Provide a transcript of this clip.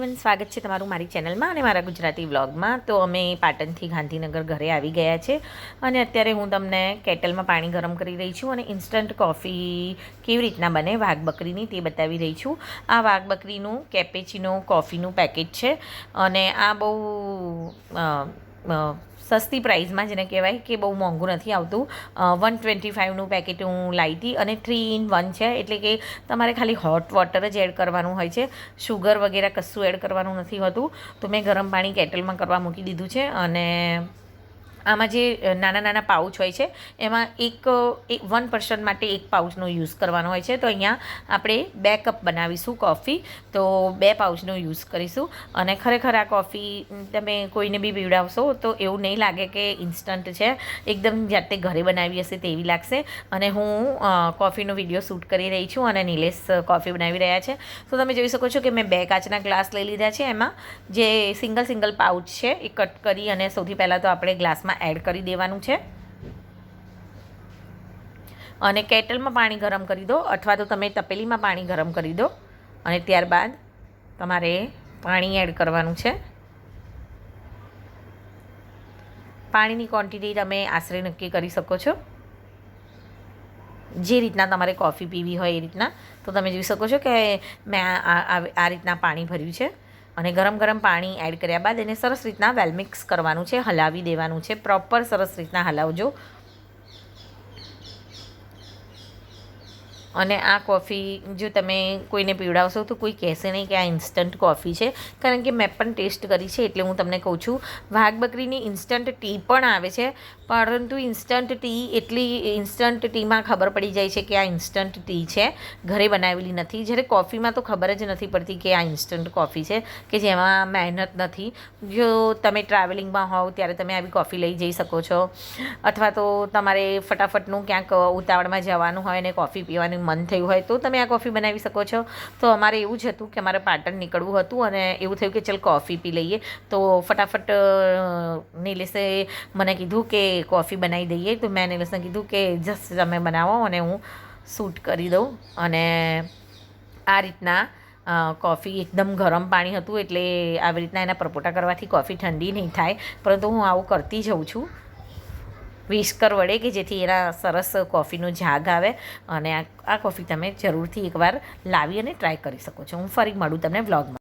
Everyone, સ્વાગત છે તમારું મારી ચેનલમાં અને મારા ગુજરાતી વ્લોગમાં। તો અમે પાટણથી ગાંધીનગર ઘરે આવી ગયા છે અને અત્યારે હું તમને કેટલમાં પાણી ગરમ કરી રહી છું અને ઇન્સ્ટન્ટ કોફી કેવી રીતના બને વાઘબકરીની તે બતાવી રહી છું। આ વાઘબકરીનું કેપેચિનો કોફીનું પેકેટ છે અને આ બહુ સસ્તી પ્રાઇઝમાં જેને કહેવાય કે બહુ મોંઘું નથી આવતું। 125નું પેકેટ હું લાવી હતી અને 3 in 1 છે, એટલે કે તમારે ખાલી હોટ વોટર જ એડ કરવાનું હોય છે, શુગર વગેરે કશું એડ કરવાનું નથી હોતું। તો મેં ગરમ પાણી કેટલમાં કરવા મૂકી દીધું છે અને આમાં જે નાના નાના પાઉચ હોય છે એમાં એક 1 પર્સન માટે 1 પાઉચનો યુઝ કરવાનો હોય છે। તો અહીંયા આપણે 2 કપ બનાવીશું કોફી, તો 2 પાઉચનો યુઝ કરીશું। અને ખરેખર આ કોફી તમે કોઈને બી પીવડાવશો તો એવું નહીં લાગે કે ઇન્સ્ટન્ટ છે, એકદમ જાતે ઘરે બનાવી હશે તેવી લાગશે। અને હું કોફીનો વિડીયો શૂટ કરી રહી છું અને નિલેશ કોફી બનાવી રહ્યા છે। તો તમે જોઈ શકો છો કે મેં 2 કાચના ગ્લાસ લઈ લીધા છે, એમાં જે સિંગલ પાઉચ છે એ કટ કરી અને સૌથી પહેલાં તો આપણે ગ્લાસમાં એડ કરી દેવાનું છે અને કેટલમાં પાણી ગરમ કરી દો અથવા તો તમે તપેલીમાં પાણી ગરમ કરી દો અને ત્યારબાદ તમારે પાણી એડ કરવાનું છે। પાણીની ક્વોન્ટિટી તમે આશરે નક્કી કરી શકો છો, જે રીતના તમારે કોફી પીવી હોય એ રીતના। તો તમે જોઈ શકો છો કે મેં આ રીતના પાણી ભર્યું છે અને ગરમ પાણી એડ કર્યા બાદ એને સરસ રીતના વેલ મિક્સ કરવાનું છે, હલાવી દેવાનું છે, પ્રોપર સરસ રીતના હલાવજો। અને આ કોફી જો તમે કોઈને પીવડાવશો તો કોઈ કહેશે નહીં કે આ ઇન્સ્ટન્ટ કોફી છે, કારણ કે મેં પણ ટેસ્ટ કરી છે એટલે હું તમને કહું છું। વાઘબકરીની ઇન્સ્ટન્ટ ટી પણ આવે છે, પરંતુ ઇન્સ્ટન્ટ ટીમાં ખબર પડી જાય છે કે આ ઇન્સ્ટન્ટ ટી છે, ઘરે બનાવેલી નથી। જ્યારે કોફીમાં તો ખબર જ નથી પડતી કે આ ઇન્સ્ટન્ટ કોફી છે, કે જેમાં મહેનત નથી। જો તમે ટ્રાવેલિંગમાં હોવ ત્યારે તમે આવી કોફી લઈ જઈ શકો છો, અથવા તો તમારે ફટાફટનું ક્યાંક ઉતાવળમાં જવાનું હોય અને કોફી પીવાનું મન થયું હોય તો તમે આ કોફી બનાવી શકો છો। તો અમારે એવું જ હતું કે અમારે પાટણ નીકળવું હતું અને એવું થયું કે ચલ કોફી પી લઈએ, તો ફટાફટ નિલેશે મને કીધું કે કોફી બનાવી દઈએ। તો મેં નિલેશને કીધું કે જસ્ટ તમે બનાવો અને હું શૂટ કરી દઉં। અને આ રીતના કોફી એકદમ ગરમ પાણી હતું, એટલે આવી રીતના એના પરપોટા કરવાથી કોફી ઠંડી નહીં થાય, પરંતુ હું આવું કરતી જઉં છું વિસ્કર વડે, કે જેથી એના સરસ કોફીનો ઝાગ આવે। અને આ કોફી તમે જરૂરથી એકવાર લાવી અને ટ્રાય કરી શકો છો। હું ફરી મળું તમને વ્લોગમાં।